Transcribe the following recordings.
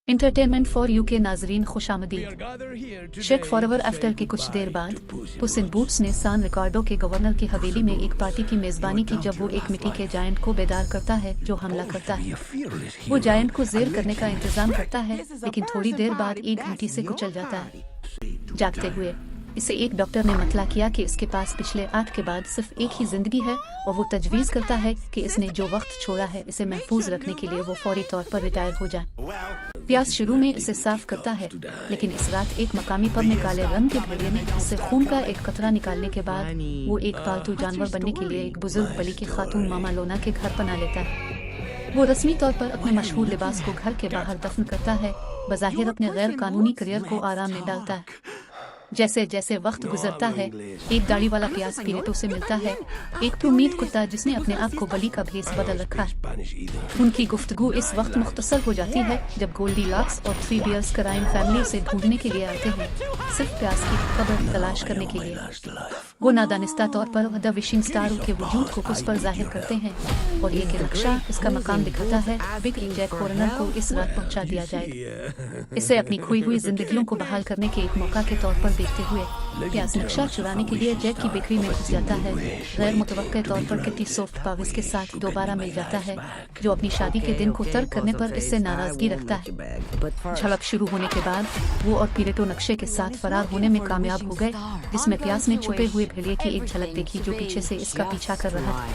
Entertainment for you के नाजरीन खुशामदीद। Shake forever after की कुछ देर बाद पुस इन बूट्स ने सान रिकार्डो के गवर्नर की हवेली में एक पार्टी की मेजबानी की जब वो एक मिट्टी के जायंट को बेदार करता है जो हमला करता है। वो जायंट को जेर करने का इंतजाम करता है लेकिन थोड़ी देर बाद एक घंटी से कुचल जाता है। जागते हुए इसे एक डॉक्टर ने मतला किया कि इसके पास पिछले 8 के बाद सिर्फ एक ही जिंदगी है और वो तजवीज़ करता है कि इसने जो वक्त छोड़ा है इसे महफूज रखने के लिए वो फौरी तौर पर रिटायर हो जाए। प्यास शुरू में इसे साफ करता है लेकिन इस रात एक मकामी पब में काले रंग के भेड़िए ने इससे खून का एक कतरा निकालने के बाद वो एक पालतू जानवर बनने के लिए एक बुजुर्ग बली की खातून मामा लोना के घर पना लेता है। वो रस्मी तौर पर अपने मशहूर लिबास को घर के बाहर दफन करता है, बज़ाहिर अपने गैर कानूनी करियर को आराम में डालता है। जैसे जैसे वक्त गुजरता है एक दाढ़ी वाला प्यास पीरेटो से मिलता है, एक उम्मीद कुत्ता जिसने अपने आप को बली का भेस बदल रखा है। उनकी गुफ्तगू इस वक्त मुख्तसर हो जाती है जब गोल्डी लॉक्स और 3 बियर्स क्राइम फैमिली उसे ढूंढने के लिए आते हैं, सिर्फ प्यास की खबर तलाश करने के लिए। वो नादानिस्ता तौर पर द विशिंग स्टार के वजूद को उस पर जाहिर करते हैं और ये कि नक्शा इसका मकाम दिखाता है बिग जैक हॉर्नर को इस रात पहुंचा दिया जाएगा। इसे अपनी खोई हुई जिंदगियों को बहाल करने के एक मौका के तौर पर देखते हुए प्यास नक्शा चुराने के लिए जैक की बेकरी में घुस जाता है। गैर मुतवक्के तौर पर किटी सॉफ्ट पाविस के साथ दोबारा मिल जाता है जो अपनी शादी के दिन को तर्क करने पर इससे नाराजगी रखता है। झड़प शुरू होने के बाद वो और पीरेटो नक्शे के साथ फरार होने में कामयाब हो गए, जिसमें प्यास ने छुपे हुए भेड़िए की एक झलक देखी जो पीछे से इसका पीछा कर रहा था।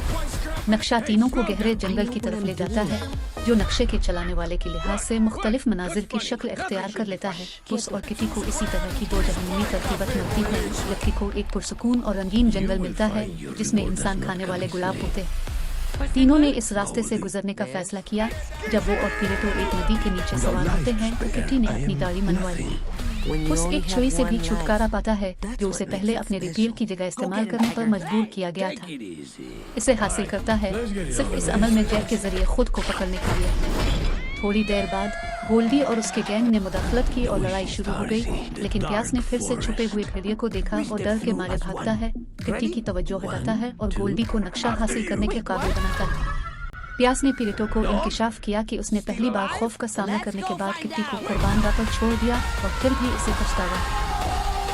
नक्शा तीनों को गहरे जंगल की तरफ ले जाता है जो नक्शे के चलाने वाले के लिहाज से मुख्तलिफ मनाजिर की शक्ल इख्तियार कर लेता है। पुस और किटी को इसी तरह की दो जहन्नुमी तरतीबत मिलती है, जबकि को एक पुरसुकून और रंगीन जंगल मिलता है जिसमें इंसान खाने वाले गुलाब होते हैं। तीनों ने इस रास्ते से गुजरने का फैसला किया। जब वो और पीरेटो एक नदी के नीचे सवार होते हैं तो किटी ने अपनी दाढ़ी मनवाई। उस एक छुरी से भी छुटकारा पाता है जो उसे पहले अपने रिपील की जगह इस्तेमाल करने पर मजबूर किया गया था। इसे हासिल करता है सिर्फ इस अमल में जैक के जरिए खुद को पकड़ने के लिए। थोड़ी देर बाद गोल्डी और उसके गैंग ने मुदाखलत की और लड़ाई शुरू हो गई, लेकिन प्यास ने फिर से छुपे हुए भेड़िए को देखा और डर के मारे भागता है, किटी की तवज्जो हटाता है और गोल्डी को नक्शा हासिल करने के काबिल बनाता है। प्यास ने पीरेटो को इंकिशाफ किया कि उसने पहली बार खौफ का सामना करने के बाद किटी को कुर्बानगाह पर छोड़ दिया और फिर भी इसे पछतावा।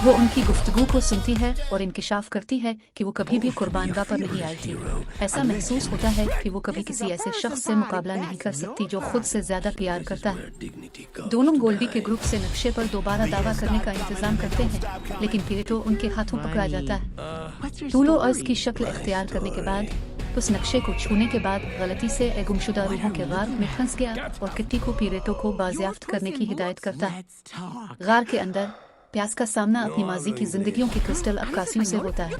वो उनकी गुफ्तगू को सुनती है और इंकिशाफ करती है कि वो कभी भी कुर्बानगाह पर नहीं आई थी। ऐसा महसूस होता है कि वो कभी किसी ऐसे शख्स से मुकाबला नहीं कर सकती जो खुद से ज्यादा प्यार करता है। दोनों गोल्डी के ग्रुप से नक्शे पर दोबारा दावा करने का इंतजाम करते हैं, लेकिन पीरेटो उनके हाथों पकड़ा जाता है। तूलो अर्ज की शक्ल इख्तियार करने के बाद उस नक्शे को छूने के बाद गलती से गुमशुदा रूहों के गार में फंस गया और किट्टी को पीरेटो को बाजियाफ्त करने की हिदायत करता है। गार के अंदर प्यास का सामना अपनी माजी की जिंदगियों की क्रिस्टल अक्कासियों से होता है।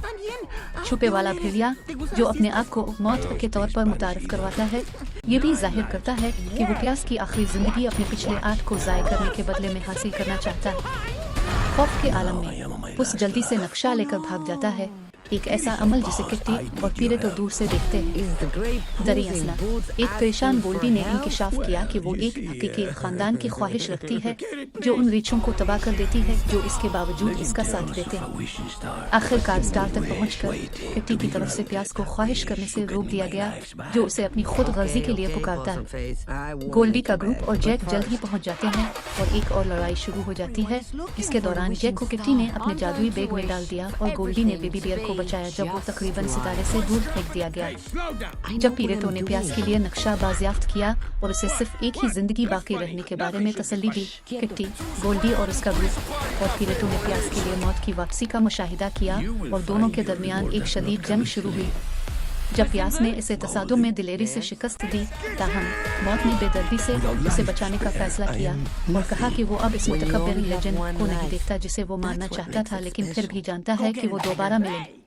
छुपे वाला भेड़िया जो अपने आप को मौत के तौर पर मुतारफ करवाता है, ये भी जाहिर करता है कि वो प्यास की आखिरी जिंदगी अपने पिछले 8 को ज़ाय करने के बदले में हासिल करना चाहता है। खौफ के आलम में उस जल्दी से नक्शा लेकर भाग जाता है, एक ऐसा अमल जिसे किट्टी और पीरेटो दूर से देखते हैं। दरअसल एक परेशान गोल्डी ने इंकिशाफ किया कि वो एक हकीकी खानदान की ख्वाहिश रखती है जो उन रीछों को तबाह कर देती है जो इसके बावजूद इसका साथ देते हैं। आखिरकार स्टार तक पहुंचकर किट्टी की तरफ से प्यास को ख्वाहिश करने से रोक दिया गया जो उसे अपनी खुद गर्जी के लिए पुकारता है। गोल्डी का ग्रुप और जैक जल्द ही पहुंच जाते हैं और एक और लड़ाई शुरू हो जाती है। इसके दौरान जैक को किट्टी ने अपने जादुई बैग में डाल दिया और गोल्डी ने बेबी बियर को बचाया जब वो तकरीबन सितारे से दूर फेंक दिया गया। जब पीरेटो ने प्यास के लिए नक्शा बाजियाफ्त किया और उसे सिर्फ एक ही जिंदगी बाकी रहने के बारे में तसल्ली दी, किट्टी, गोल्डी और उसका ग्रुप और पीरेटो ने प्यास के लिए मौत की वापसी का मुशाहिदा किया और दोनों के दरमियान एक शदीद जंग शुरू हुई। जब प्यास ने इसे तसादुम में दिलेरी से शिकस्त दी, ताहम मौत ने बेदर्दी से उसे बचाने का फैसला किया और कहा कि वो अब इस मुतकब्बिर लेजेंड को नहीं देखता जिसे वो मारना चाहता था, लेकिन फिर भी जानता है कि वो दोबारा मिलेंगे।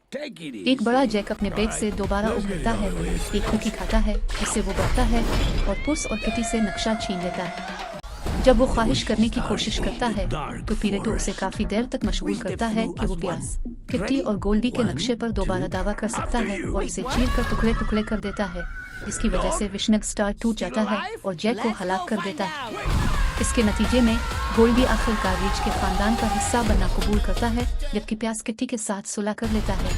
एक बड़ा जैक अपने बैग से दोबारा उभरता है, एक कुकी खाता है जिससे वो डरता है और पुस और किटी से नक्शा छीन लेता है। जब वो ख्वाहिश करने की कोशिश करता है तो पीरेटो उसे काफी देर तक मशगूल करता है कि वो प्यास, किट्टी और गोल्डी के नक्शे पर दोबारा दावा कर सकता है और इसे चीर कर टुकड़े टुकड़े कर देता है, जिसकी वजह से विशनग स्टार टूट जाता है और जैक को हलाक कर देता है। इसके नतीजे में गोल्डी आखिरकार रीच के खानदान का हिस्सा बनना कबूल करता है, जबकि प्यास किट्टी के साथ सुलह कर लेता है,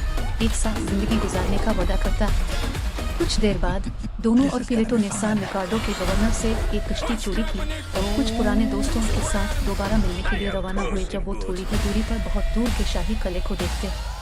एक साथ जिंदगी गुजारने का वादा करता है। कुछ देर बाद دونوں اور پیلیٹو نے سان ریکارڈو کے گورنر سے ایک کشتی چوری کی اور کچھ پرانے دوستوں کے ساتھ دوبارہ ملنے کے لیے روانہ ہوئے جب وہ تھوڑی ہی دوری پر بہت دور کے شاہی قلعے کو دیکھتے